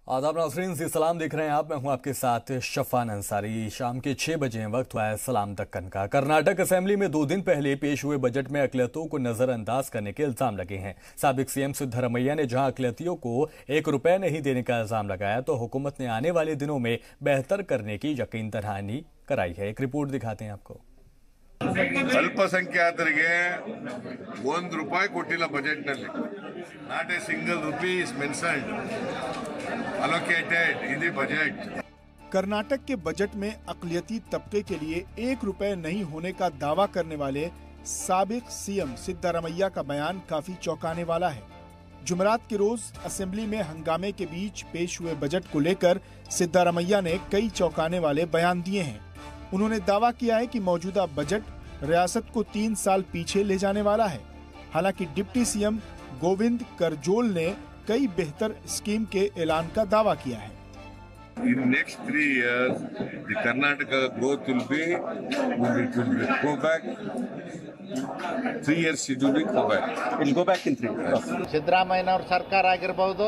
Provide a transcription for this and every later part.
आदाब नाज़रीन, जी सलाम देख रहे हैं आप। मैं हूं आपके साथ शफान अंसारी। शाम के 6 बजे वक्त हुआ है सलाम दक्कन का। कर्नाटक असेंबली में 2 दिन पहले पेश हुए बजट में अक़लियतों को नजरअंदाज करने के इल्जाम लगे हैं। साबिक सीएम सिद्धरमैया ने जहां अक़लियतियों को 1 रुपया नहीं देने का इल्जाम लगाया, तो हुकूमत ने आने वाले दिनों में बेहतर करने की यकीन दहानी कराई है। एक रिपोर्ट दिखाते हैं आपको। ಅಲ್ಪಸಂಖ್ಯಾತರಿಗೆ ₹1 ಕೊಟ್ಟಿಲ್ಲ ಬಜೆಟ್ನಲ್ಲಿ. Not A single rupee is mentioned allocated in the budget. Karnataka के बजट में अक़लियती तबके के लिए 1 रुपए नहीं होने का दावा करने वाले साबिक सीएम सिद्धरमैया का बयान काफी चौंकाने वाला है। जुमेरात के रोज असेंबली में हंगामे के बीच पेश हुए बजट को लेकर सिद्धरमैया ने कई चौंकाने वाले बयान दिए हैं। उन्होंने दावा किया है कि मौजूदा बजट रियासत को 3 साल पीछे ले जाने वाला है। हालांकि डिप्टी सीएम गोविंद करजोल ने कई बेहतर स्कीम के ऐलान का दावा किया है। In next 3 years, the Karnataka growth will be go back. 3 years it will be go back. It will go back in 3 years. ಸಿದ್ದರಾಮಯ್ಯನವರ ಸರ್ಕಾರ ಆಗಿರಬಹುದು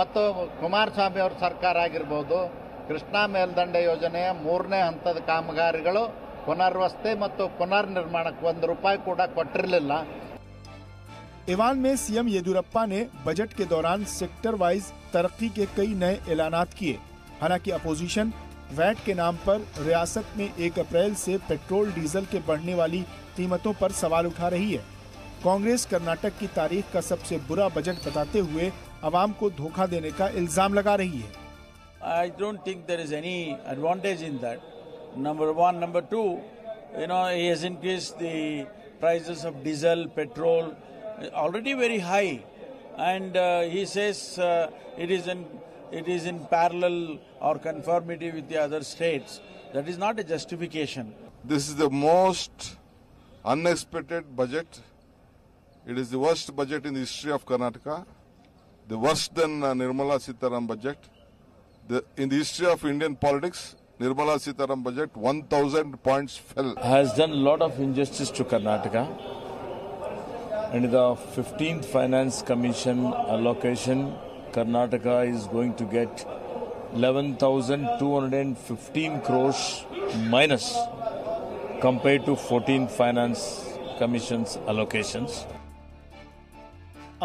ಮತ್ತು ಕುಮಾರಸ್ವಾಮಿ ಅವರ ಸರ್ಕಾರ ಆಗಿರಬಹುದು, ಕೃಷ್ಣಾ ಮೇಲ್ದಂಡೆ ಯೋಜನೆಯ 3ನೇ ಹಂತದ ಕಾಮಗಾರಿಗಳು ಪುನರ್ವಸತಿ ಮತ್ತು ಪುನರ್ನಿರ್ಮಾಣಕ್ಕೆ ₹1 ಕೂಡ ಕೊಟ್ಟಿರಲಿಲ್ಲ। ईवान में सीएम येदियुरप्पा ने बजट के दौरान सेक्टर वाइज तरक्की के कई नए ऐलानात किए। हालांकि अपोजिशन वैट के नाम पर रियासत में 1 अप्रैल से पेट्रोल डीजल के बढ़ने वाली कीमतों पर सवाल उठा रही है। कांग्रेस कर्नाटक की तारीख का सबसे बुरा बजट बताते हुए आवाम को धोखा देने का इल्जाम लगा रही है। I don't think there is any advantage in that. Number one. Number two, he has increased the prices of diesel, petrol, already very high, and he says it is in parallel or conformity with the other states. That is not a justification. This is the most unexpected budget. It is the worst budget in the history of Karnataka, the worst than Nirmala Sitharaman budget. In the history of Indian politics, Nirmala Sitharaman budget 1,000 points fell. Has done a lot of injustice to Karnataka. And the 15th Finance Commission allocation, Karnataka is going to get 11,215 crores minus compared to 14th Finance Commission's allocations.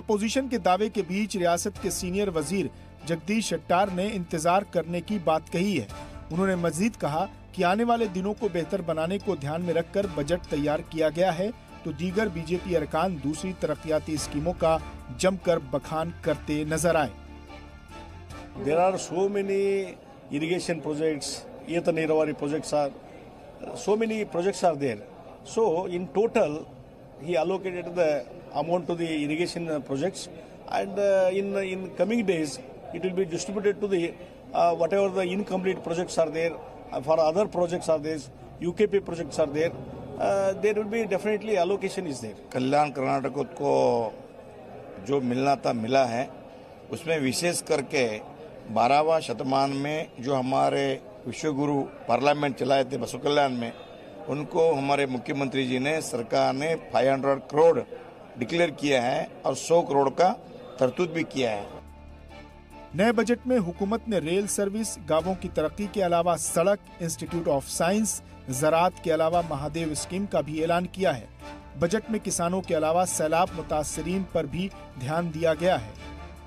Opposition के दावे के बीच रियासत के senior वजीर जगदीश शेट्टार ने इंतजार करने की बात कही है। उन्होंने मजीद कहा कि आने वाले दिनों को बेहतर बनाने को ध्यान में रखकर बजट तैयार किया गया है, तो दीगर बीजेपी अरकान दूसरी तरक्याती स्कीमों का जमकर बखान करते नजर आए। There are so many irrigation projects, Eta Niravari projects are, so many projects are there. So in total, he allocated the amount to the irrigation projects, and in coming days, it will be distributed to the whatever the incomplete projects are there. For other projects are there, UKP projects are there. There will be definitely allocation is there. कल्याण कर्नाटक को जो मिलना था मिला है, उसमें विशेष करके 12वां शतमान में जो हमारे विश्वगुरु पार्लियामेंट चलाए थे बसु कल्याण में, उनको हमारे मुख्यमंत्री जी ने सरकार ने 500 करोड़ डिक्लेयर किया है और 100 करोड़ का तरतूद भी किया है। नए बजट में हुकूमत ने रेल सर्विस, गांवों की तरक्की के अलावा सड़क, इंस्टीट्यूट ऑफ साइंस, ज़राअत के अलावा महादेव स्कीम का भी ऐलान किया है। बजट में किसानों के अलावा सैलाब मुतासरीन पर भी ध्यान दिया गया है।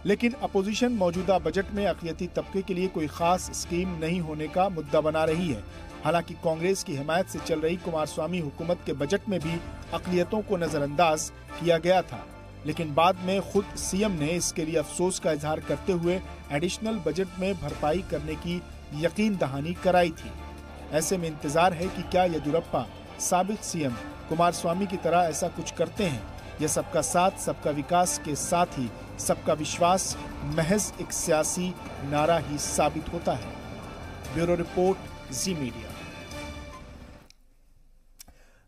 लेकिन अपोजिशन मौजूदा बजट में अक़लियती तबके के लिए कोई खास स्कीम नहीं होने का मुद्दा बना रही है। हालांकि कांग्रेस की हिमायत से चल रही कुमारस्वामी हुकूमत के बजट में भी अक़लियतों को नजरअंदाज किया गया था, लेकिन बाद में खुद सीएम ने इसके लिए अफसोस का इजहार करते हुए एडिशनल बजट में भरपाई करने की यकीन दहानी कराई थी। ऐसे में इंतजार है कि क्या येदियुरप्पा साबिक सीएम कुमारस्वामी की तरह ऐसा कुछ करते हैं, या सबका साथ सबका विकास के साथ ही सबका विश्वास महज एक सियासी नारा ही साबित होता है। ब्यूरो रिपोर्ट, जी मीडिया।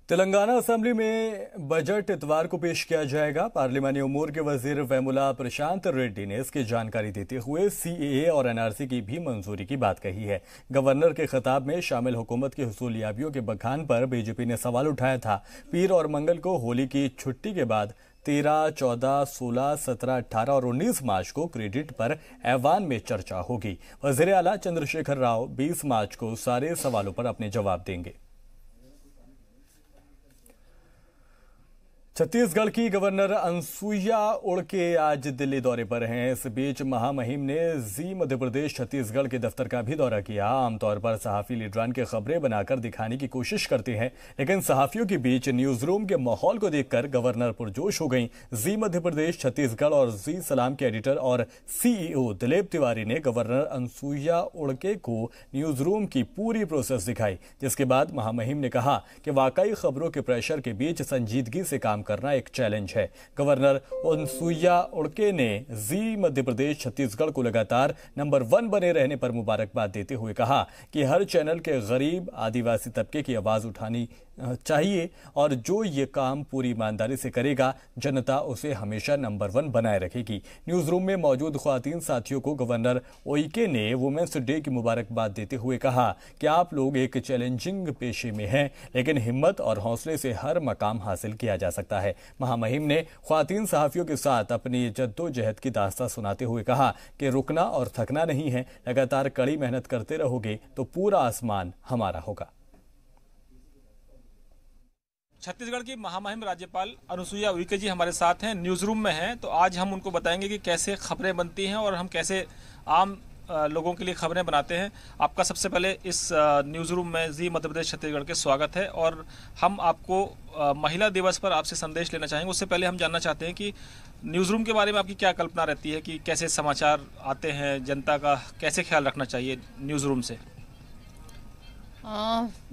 तेलंगाना असेंबली में बजट इतवार को पेश किया जाएगा। पार्लिमानी उमूर के वजीर वेमुला प्रशांत रेड्डी ने इसकी जानकारी देते हुए सीएए और एनआरसी की भी मंजूरी की बात कही है। गवर्नर के खिताब में शामिल हुकूमत की हुसूलियाबियों के बखान पर बीजेपी ने सवाल उठाया था। पीर और मंगल को होली की छुट्टी के बाद 13, 14, 16, 17, 18 और 19 मार्च को क्रेडिट पर ऐवान में चर्चा होगी। वज़ीर आला चंद्रशेखर राव 20 मार्च को सारे सवालों पर अपने जवाब देंगे। छत्तीसगढ़ की गवर्नर अनसुईया उड़के आज दिल्ली दौरे पर हैं। इस बीच महामहिम ने जी मध्य प्रदेश छत्तीसगढ़ के दफ्तर का भी दौरा किया। आमतौर पर सहाफी लीडरान के खबरें बनाकर दिखाने की कोशिश करते हैं, लेकिन सहाफियों के बीच न्यूज रूम के माहौल को देखकर गवर्नर पुरजोश हो गईं। जी मध्य प्रदेश छत्तीसगढ़ और जी सलाम के एडिटर और सीईओ दिलीप तिवारी ने गवर्नर अनसुईया उड़के को न्यूज रूम की पूरी प्रोसेस दिखाई, जिसके बाद महामहिम ने कहा कि वाकई खबरों के प्रेशर के बीच संजीदगी से काम करना एक चैलेंज है। गवर्नर अनसुईया उड़के ने जी मध्य प्रदेश छत्तीसगढ़ को लगातार नंबर 1 बने रहने पर मुबारकबाद देते हुए कहा कि हर चैनल के गरीब आदिवासी तबके की आवाज उठानी चाहिए और जो ये काम पूरी ईमानदारी से करेगा, जनता उसे हमेशा नंबर 1 बनाए रखेगी। न्यूज रूम में मौजूद ख्वातीन साथियों को गवर्नर उइके ने वुमेन्स डे की मुबारकबाद देते हुए कहा कि आप लोग एक चैलेंजिंग पेशे में हैं, लेकिन हिम्मत और हौसले से हर मकाम हासिल किया जा सकता है। महामहिम ने ख्वातीन सहाफियों के साथ अपनी जद्दोजहद की दास्तां सुनाते हुए कहा कि रुकना और थकना नहीं है, लगातार कड़ी मेहनत करते रहोगे तो पूरा आसमान हमारा होगा। छत्तीसगढ़ की महामहिम राज्यपाल अनुसुईया उइके जी हमारे साथ हैं, न्यूज रूम में हैं। तो आज हम उनको बताएंगे कि कैसे खबरें बनती हैं और हम कैसे आम लोगों के लिए खबरें बनाते हैं। आपका सबसे पहले इस न्यूज रूम में जी मध्य प्रदेश छत्तीसगढ़ के स्वागत है और हम आपको महिला दिवस पर आपसे संदेश लेना चाहेंगे। उससे पहले हम जानना चाहते हैं कि न्यूज रूम के बारे में आपकी क्या कल्पना रहती है कि कैसे समाचार आते हैं, जनता का कैसे ख्याल रखना चाहिए न्यूज रूम से?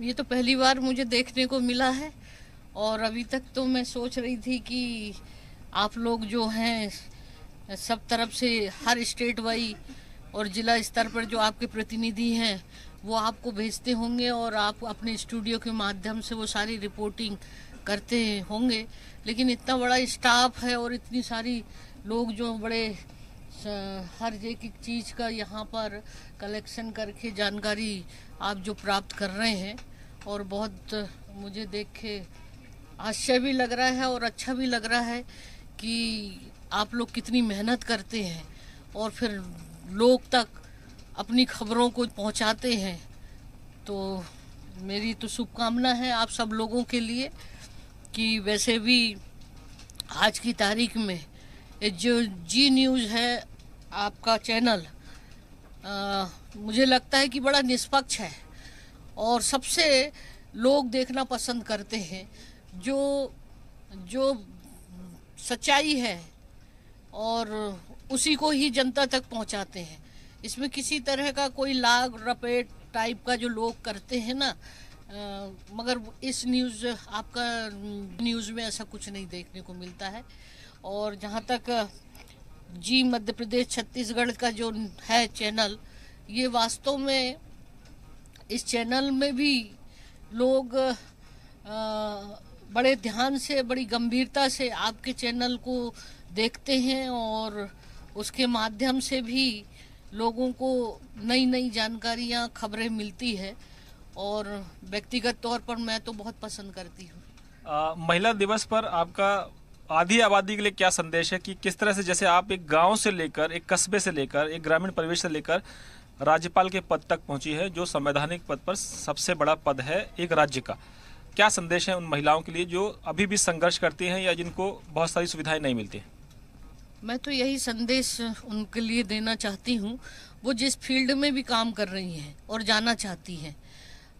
ये तो पहली बार मुझे देखने को मिला है और अभी तक तो मैं सोच रही थी कि आप लोग जो हैं सब तरफ से हर स्टेट वाइज और जिला स्तर पर जो आपके प्रतिनिधि हैं वो आपको भेजते होंगे और आप अपने स्टूडियो के माध्यम से वो सारी रिपोर्टिंग करते होंगे, लेकिन इतना बड़ा स्टाफ है और इतनी सारी लोग जो बड़े हर एक चीज़ का यहाँ पर कलेक्शन करके जानकारी आप जो प्राप्त कर रहे हैं और बहुत मुझे देख के आश्चर्य भी लग रहा है और अच्छा भी लग रहा है कि आप लोग कितनी मेहनत करते हैं और फिर लोग तक अपनी खबरों को पहुंचाते हैं। तो मेरी तो शुभकामना है आप सब लोगों के लिए कि वैसे भी आज की तारीख में जो जी न्यूज़ है आपका चैनल मुझे लगता है कि बड़ा निष्पक्ष है और सबसे लोग देखना पसंद करते हैं। जो सच्चाई है और उसी को ही जनता तक पहुंचाते हैं। इसमें किसी तरह का कोई लाग रपेट टाइप का जो लोग करते हैं ना, मगर इस न्यूज़ आपका न्यूज़ में ऐसा कुछ नहीं देखने को मिलता है। और जहाँ तक जी मध्य प्रदेश छत्तीसगढ़ का जो है चैनल, ये वास्तव में इस चैनल में भी लोग बड़े ध्यान से, बड़ी गंभीरता से आपके चैनल को देखते हैं और उसके माध्यम से भी लोगों को नई नई जानकारियाँ, खबरें मिलती है और व्यक्तिगत तौर पर मैं तो बहुत पसंद करती हूँ। महिला दिवस पर आपका आधी आबादी के लिए क्या संदेश है कि किस तरह से, जैसे आप एक गांव से लेकर, एक कस्बे से लेकर, एक ग्रामीण परिवेश से लेकर राज्यपाल के पद तक पहुंची है, जो संवैधानिक पद पर सबसे बड़ा पद है एक राज्य का, क्या संदेश है उन महिलाओं के लिए जो अभी भी संघर्ष करती हैं या जिनको बहुत सारी सुविधाएं नहीं मिलती हैं? मैं तो यही संदेश उनके लिए देना चाहती हूँ, वो जिस फील्ड में भी काम कर रही हैं और जाना चाहती हैं,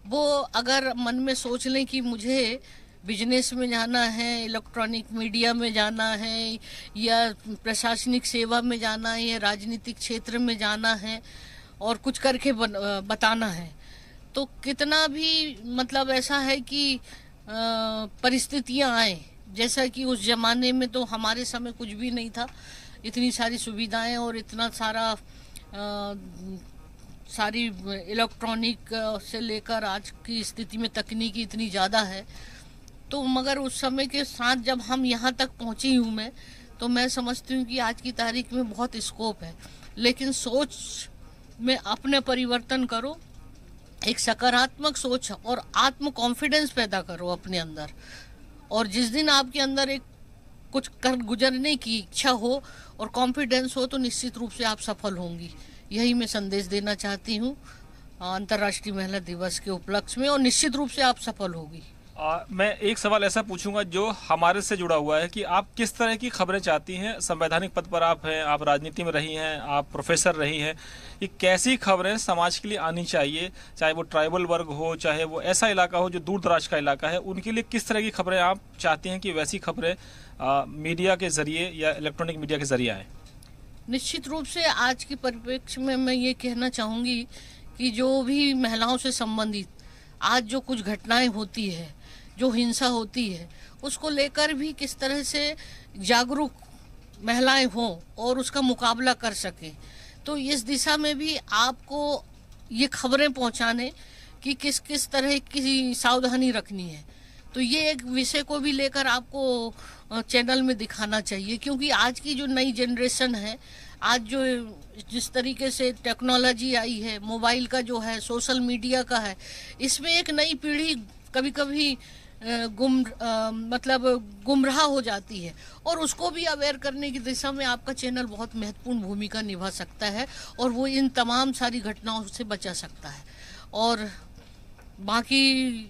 वो अगर मन में सोच लें कि मुझे बिजनेस में जाना है, इलेक्ट्रॉनिक मीडिया में जाना है या प्रशासनिक सेवा में जाना है या राजनीतिक क्षेत्र में जाना है और कुछ करके बताना है, तो कितना भी मतलब ऐसा है कि परिस्थितियां आए, जैसा कि उस जमाने में तो हमारे समय कुछ भी नहीं था, इतनी सारी सुविधाएं और इतना सारा सारी इलेक्ट्रॉनिक से लेकर आज की स्थिति में तकनीकी इतनी ज़्यादा है, तो मगर उस समय के साथ जब हम यहाँ तक पहुँची हूँ मैं, तो मैं समझती हूँ कि आज की तारीख में बहुत स्कोप है। लेकिन सोच में अपने परिवर्तन करो, एक सकारात्मक सोच और आत्म कॉन्फिडेंस पैदा करो अपने अंदर, और जिस दिन आपके अंदर एक कुछ कर गुजरने की इच्छा हो और कॉन्फिडेंस हो तो निश्चित रूप से आप सफल होंगी। यही मैं संदेश देना चाहती हूँ अंतर्राष्ट्रीय महिला दिवस के उपलक्ष्य में, और निश्चित रूप से आप सफल होगी। मैं एक सवाल ऐसा पूछूंगा जो हमारे से जुड़ा हुआ है कि आप किस तरह की खबरें चाहती हैं। संवैधानिक पद पर आप हैं, आप राजनीति में रही हैं, आप प्रोफेसर रही हैं, ये कैसी खबरें समाज के लिए आनी चाहिए, चाहे वो ट्राइबल वर्ग हो, चाहे वो ऐसा इलाका हो जो दूर दराज का इलाका है, उनके लिए किस तरह की खबरें आप चाहती हैं कि वैसी खबरें मीडिया के जरिए या इलेक्ट्रॉनिक मीडिया के जरिए आए? निश्चित रूप से आज के परिप्रेक्ष्य में मैं ये कहना चाहूँगी कि जो भी महिलाओं से संबंधित आज जो कुछ घटनाएं होती है, जो हिंसा होती है, उसको लेकर भी किस तरह से जागरूक महिलाएं हों और उसका मुकाबला कर सकें, तो इस दिशा में भी आपको ये खबरें पहुंचाने कि किस किस तरह की सावधानी रखनी है, तो ये एक विषय को भी लेकर आपको चैनल में दिखाना चाहिए। क्योंकि आज की जो नई जनरेशन है, आज जो जिस तरीके से टेक्नोलॉजी आई है, मोबाइल का जो है, सोशल मीडिया का है, इसमें एक नई पीढ़ी कभी कभी गुमराह हो जाती है, और उसको भी अवेयर करने की दिशा में आपका चैनल बहुत महत्वपूर्ण भूमिका निभा सकता है और वो इन तमाम सारी घटनाओं से बचा सकता है। और बाकी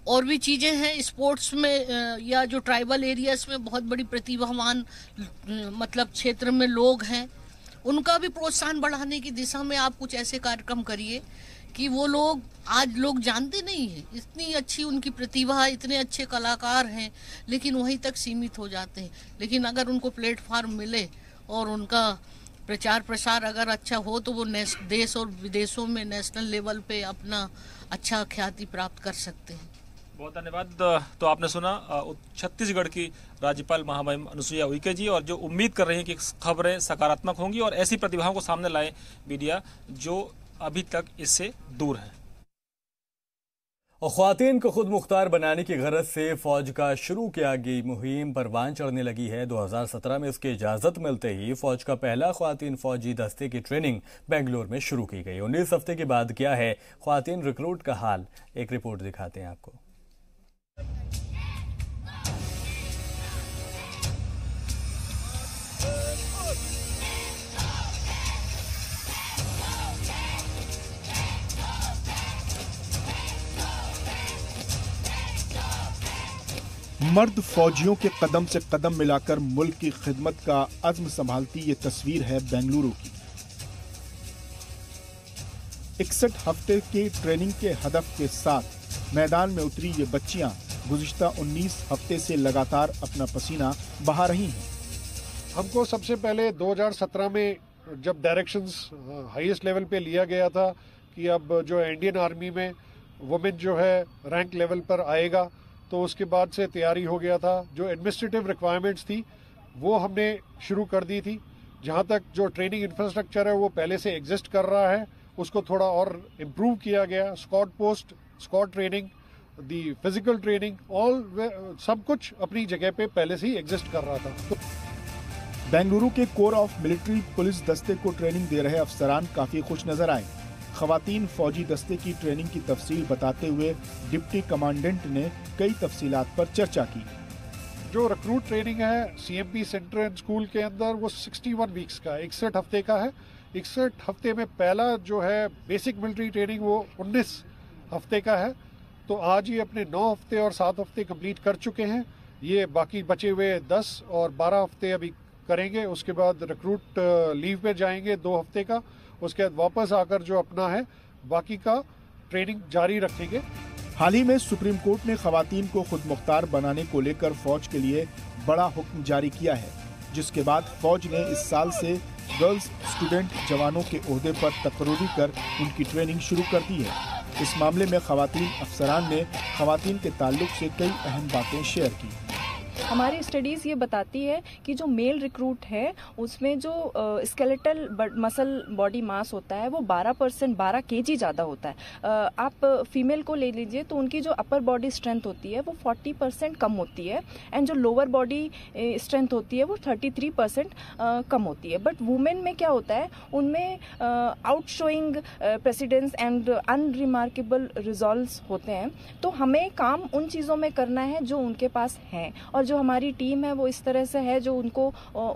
और भी चीज़ें हैं स्पोर्ट्स में या जो ट्राइबल एरियाज में बहुत बड़ी प्रतिभावान क्षेत्र में लोग हैं, उनका भी प्रोत्साहन बढ़ाने की दिशा में आप कुछ ऐसे कार्यक्रम करिए कि वो लोग आज लोग जानते नहीं हैं, इतनी अच्छी उनकी प्रतिभा, इतने अच्छे कलाकार हैं, लेकिन वहीं तक सीमित हो जाते हैं। लेकिन अगर उनको प्लेटफॉर्म मिले और उनका प्रचार प्रसार अगर अच्छा हो तो वो देश और विदेशों में नेशनल लेवल पे अपना अच्छा ख्याति प्राप्त कर सकते हैं। बहुत धन्यवाद। तो आपने सुना छत्तीसगढ़ की राज्यपाल महामहिम अनुसुईया उइके जी, और जो उम्मीद कर रही हैं कि खबरें सकारात्मक होंगी और ऐसी प्रतिभाओं को सामने लाए मीडिया जो अभी तक इससे दूर है। और ख्वातीन को खुद मुख्तार बनाने की गरज से फौज का शुरू किया गई मुहिम परवान चढ़ने लगी है। 2017 में इसकी इजाजत मिलते ही फौज का पहला ख्वातीन फौजी दस्ते की ट्रेनिंग बेंगलुरु में शुरू की गई। 19 हफ्ते के बाद क्या है ख्वातीन रिक्रूट का हाल, एक रिपोर्ट दिखाते हैं आपको। मर्द फौजियों के कदम से कदम मिलाकर मुल्क की खिदमत का अज़्म संभालती ये तस्वीर है बेंगलुरु की। 61 हफ्ते की ट्रेनिंग के हदफ के साथ मैदान में उतरी ये बच्चियां गुज़िश्ता 19 हफ्ते से लगातार अपना पसीना बहा रही हैं। हमको सबसे पहले 2017 में जब डायरेक्शंस हाईएस्ट लेवल पे लिया गया था कि अब जो इंडियन आर्मी में वुमेन जो है रैंक लेवल पर आएगा, तो उसके बाद से तैयारी हो गया था। जो एडमिनिस्ट्रेटिव रिक्वायरमेंट्स थी वो हमने शुरू कर दी थी। जहाँ तक जो ट्रेनिंग इंफ्रास्ट्रक्चर है वो पहले से एग्जिस्ट कर रहा है, उसको थोड़ा और इम्प्रूव किया गया। स्क्वाड पोस्ट, स्क्वाड ट्रेनिंग, दी फिजिकल ट्रेनिंग, ऑल सब कुछ अपनी जगह पे पहले से ही एग्जिस्ट कर रहा था। बेंगलुरु के कोर ऑफ मिलिट्री पुलिस दस्ते को ट्रेनिंग दे रहे अफसरान काफी खुश नजर आए। खवातीन फौजी दस्ते की ट्रेनिंग की तफसील बताते हुए डिप्टी कमांडेंट ने कई तफसीलात पर चर्चा की। जो रिक्रूट ट्रेनिंग है CMP सेंटर एंड स्कूल के अंदर वो 61 वीक्स का 61 हफ्ते का है। 61 हफ्ते में पहला जो है बेसिक मिलिट्री ट्रेनिंग वो 19 हफ्ते का है। तो आज ये अपने 9 हफ्ते और 7 हफ्ते कंप्लीट कर चुके हैं। ये बाकी बचे हुए 10 और 12 हफ्ते अभी करेंगे। उसके बाद रिक्रूट लीव पे जाएंगे 2 हफ्ते का। उसके बाद वापस आकर जो अपना है बाकी का ट्रेनिंग जारी रखेंगे। हाल ही में सुप्रीम कोर्ट ने खवातीन को खुद मुख्तार बनाने को लेकर फौज के लिए बड़ा हुक्म जारी किया है, जिसके बाद फौज ने इस साल से गर्ल्स स्टूडेंट जवानों के ओहदे पर तकर्री कर उनकी ट्रेनिंग शुरू कर दी है। इस मामले में खवातीन अफसरान ने खवातीन के ताल्लुक से कई अहम बातें शेयर की। हमारी स्टडीज़ ये बताती है कि जो मेल रिक्रूट है उसमें जो स्केलेटल मसल बॉडी मास होता है वो 12 kg ज़्यादा होता है। आप फीमेल को ले लीजिए तो उनकी जो अपर बॉडी स्ट्रेंथ होती है वो 40% कम होती है, एंड जो लोअर बॉडी स्ट्रेंथ होती है वो 33% कम होती है। बट वुमेन में क्या होता है, उनमें out showing precedence and unremarkable results होते हैं। तो हमें काम उन चीज़ों में करना है जो उनके पास हैं, और जो हमारी टीम है वो इस तरह से है जो उनको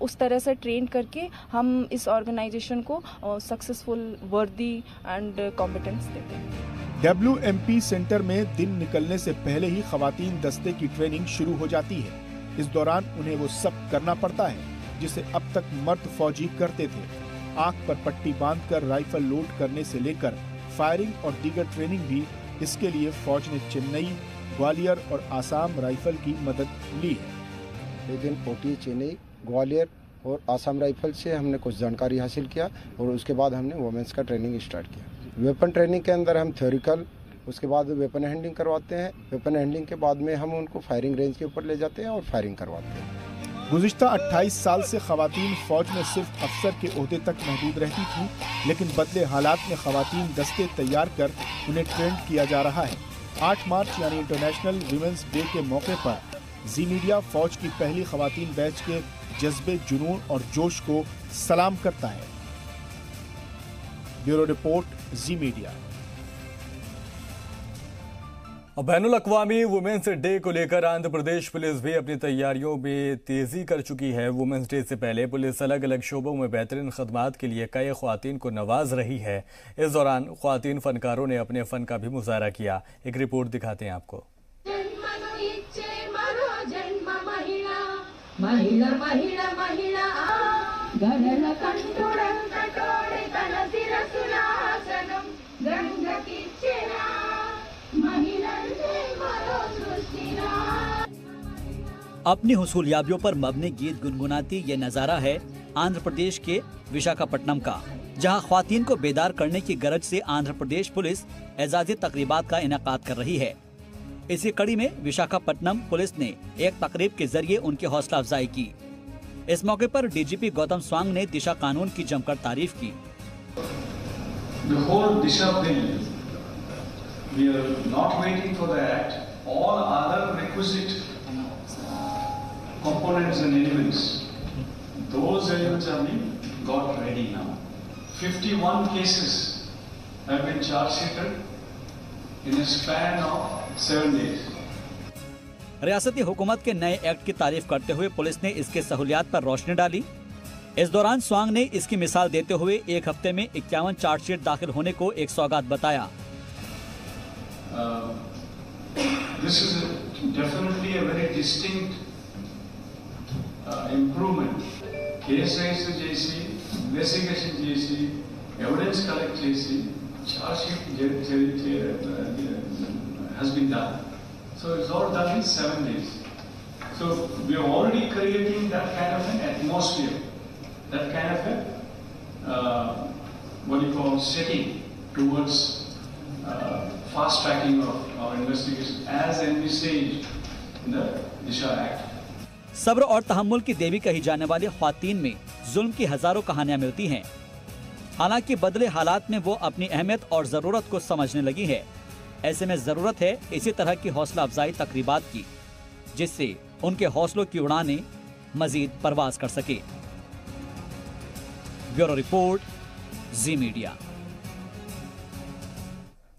उस तरह से ट्रेन करके हम इस ऑर्गेनाइजेशन को सक्सेसफुल, वर्दी एंड कॉम्पिटेंस देते हैं। WMP सेंटर में दिन निकलने से पहले ही खवातीन दस्ते की ट्रेनिंग शुरू हो जाती है। इस दौरान उन्हें वो सब करना पड़ता है जिसे अब तक मर्द फौजी करते थे। आंख पर पट्टी बांधकर राइफल लोड करने से लेकर फायरिंग और दीगर ट्रेनिंग भी इसके लिए फौज ने चेन्नई, ग्वालियर और आसाम राइफल की मदद ली है। एक दिन OT चेन्नई, ग्वालियर और आसाम राइफल से हमने कुछ जानकारी हासिल किया और उसके बाद हमने वुमेन्स का ट्रेनिंग स्टार्ट किया। वेपन ट्रेनिंग के अंदर हम थ्योरिकल, उसके बाद वेपन हैंडलिंग करवाते हैं। वेपन हैंडलिंग के बाद में हम उनको फायरिंग रेंज के ऊपर ले जाते हैं और फायरिंग करवाते हैं। गुज़िश्ता 28 साल से खवातीन फौज में सिर्फ अफसर के ओहदे तक महदूद रहती थी, लेकिन बदले हालात में खवातीन दस्ते तैयार कर उन्हें ट्रेंड किया जा रहा है। 8 मार्च यानी इंटरनेशनल वीमेंस डे के मौके पर जी मीडिया फौज की पहली खवातीन बैच के जज्बे, जुनून और जोश को सलाम करता है। ब्यूरो रिपोर्ट, जी मीडिया। बैनुल अक़वामी वुमेन्स डे को लेकर आंध्र प्रदेश पुलिस भी अपनी तैयारियों में तेजी कर चुकी है। वुमेन्स डे से पहले पुलिस अलग अलग शोबों में बेहतरीन खदमात के लिए कई ख्वातीन को नवाज रही है। इस दौरान ख्वातीन फनकारों ने अपने फन का भी मुजाहरा किया। एक रिपोर्ट दिखाते हैं आपको। अपनी हुसूलियाबियों पर मबनी गीत गुनगुनाती ये नज़ारा है आंध्र प्रदेश के विशाखापट्टनम का, जहां ख्वातीन को बेदार करने की गरज से आंध्र प्रदेश पुलिस एजाजी तकरीबात का इनेकाद कर रही है। इसी कड़ी में विशाखापट्टनम पुलिस ने एक तकरीब के जरिए उनकी हौसला अफजाई की। इस मौके पर DGP गौतम स्वांग ने दिशा कानून की जमकर तारीफ की। The whole Disha bill, we are not waiting for the act. All other requisite components and elements, those elements are being got ready now. 51 cases have been charge sheeted in a span of 7 days. रियासती हुकूमत के नए act की तारीफ करते हुए police ने इसके सहूलियात पर रोशनी डाली। इस दौरान स्वांग ने इसकी मिसाल देते हुए एक हफ्ते में 51 चार्जशीट दाखिल होने को एक सौगात बताया। This is definitely a very distinct improvement. Case register చేసి, investigation చేసి, evidence collect చేసి, charge sheet has been done. So it's all done in 7 days. So we are already creating that kind of an atmosphere, that kind of a what you call setting towards fast tracking of our investigation as envisaged in the Disha Act. सब्र और तहम्मुल की देवी कही जाने वाली ख्वातीन में जुल्म की हजारों कहानियां मिलती हैं। हालांकि बदले हालात में वो अपनी अहमियत और जरूरत को समझने लगी है। ऐसे में जरूरत है इसी तरह की हौसला अफजाई तकरीबात की, जिससे उनके हौसलों की उड़ानें मजीद परवाज कर सके। ब्यूरो रिपोर्ट, जी मीडिया।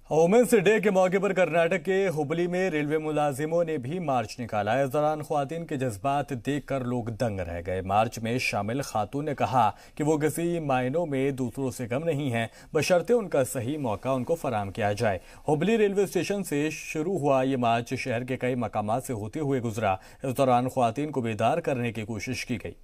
वुमेन्स डे के मौके पर कर्नाटक के हुबली में रेलवे मुलाजिमों ने भी मार्च निकाला। इस दौरान ख्वातीन के जज्बात देखकर लोग दंग रह गए। मार्च में शामिल खातून ने कहा कि वो किसी मायनों में दूसरों से कम नहीं हैं, बशर्ते उनका सही मौका उनको फराहम किया जाए। हुबली रेलवे स्टेशन से शुरू हुआ ये मार्च शहर के कई मकामात से होते हुए गुजरा। इस दौरान ख्वातीन को बेदार करने की कोशिश की गई।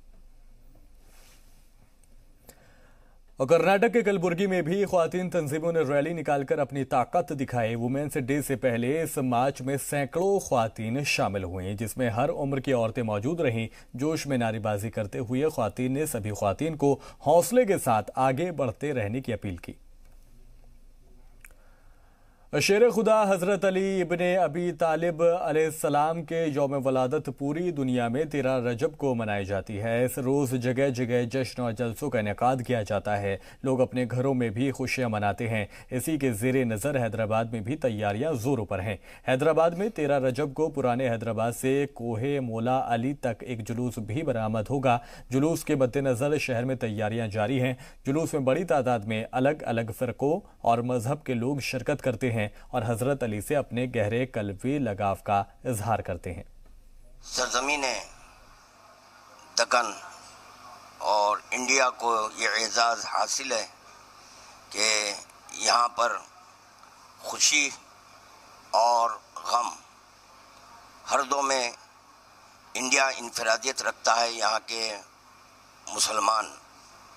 और कर्नाटक के कलबुर्गी में भी ख्वातीन तंजीमों ने रैली निकालकर अपनी ताकत दिखाई। वुमेन्स डे से पहले इस मार्च में सैकड़ों ख्वातीन शामिल हुई, जिसमें हर उम्र की औरतें मौजूद रहीं। जोश में नारेबाजी करते हुए ख्वातीन ने सभी ख्वातीन को हौसले के साथ आगे बढ़ते रहने की अपील की। शेर खुदा हजरत अली इब्ने अबी तालिब अलैहिस्सलाम के यौम वलादत पूरी दुनिया में 13 रजब को मनाई जाती है। इस रोज़ जगह जगह जश्न और जलसों का इनेकाद किया जाता है। लोग अपने घरों में भी खुशियां मनाते हैं। इसी के ज़ेरे नज़र हैदराबाद में भी तैयारियां जोरों पर हैं। हैदराबाद में 13 रजब को पुराने हैदराबाद से कोहे मोला अली तक एक जुलूस भी बरामद होगा। जुलूस के मद्देनज़र शहर में तैयारियां जारी हैं। जुलूस में बड़ी तादाद में अलग अलग फ़िरक़ों और मजहब के लोग शिरकत करते हैं और हजरत अली से अपने गहरे कल्बी लगाव का इजहार करते हैं। सरजमीन दक्कन और इंडिया को ये एजाज़ हासिल है कि यहाँ पर खुशी और गम हर दो में इंडिया इनफरादियत रखता है, यहाँ के मुसलमान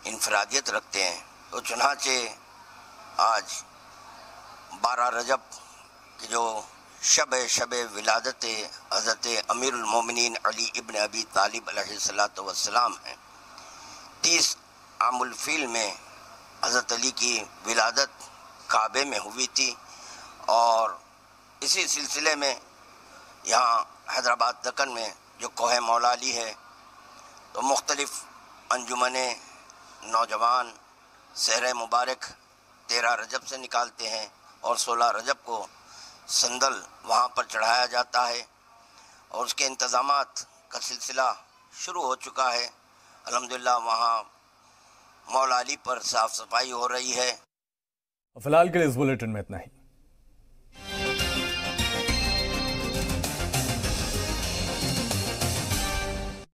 इनफरादियत रखते हैं। तो चुनाचे आज 12 रजब की जो शब विलादत हज़रत अमीरुल मोमिनीन अली इब्न अबी तालिब अलैहिस्सलातु वस्सलाम है। 30 आमुल फील में हज़रत अली की विलादत काबे में हुई थी और इसी सिलसिले में यहाँ हैदराबाद दक्कन में जो कोह मौला अली है तो मुख्तलिफ़ अंजुमने नौजवान सहरे मुबारक 13 रजब से निकालते हैं और 16 रजब को संदल वहाँ पर चढ़ाया जाता है और उसके इंतज़ामात का सिलसिला शुरू हो चुका है। अल्हम्दुलिल्लाह वहाँ मौला अली पर साफ़ सफाई हो रही है। फिलहाल के लिए इस बुलेटिन में इतना ही।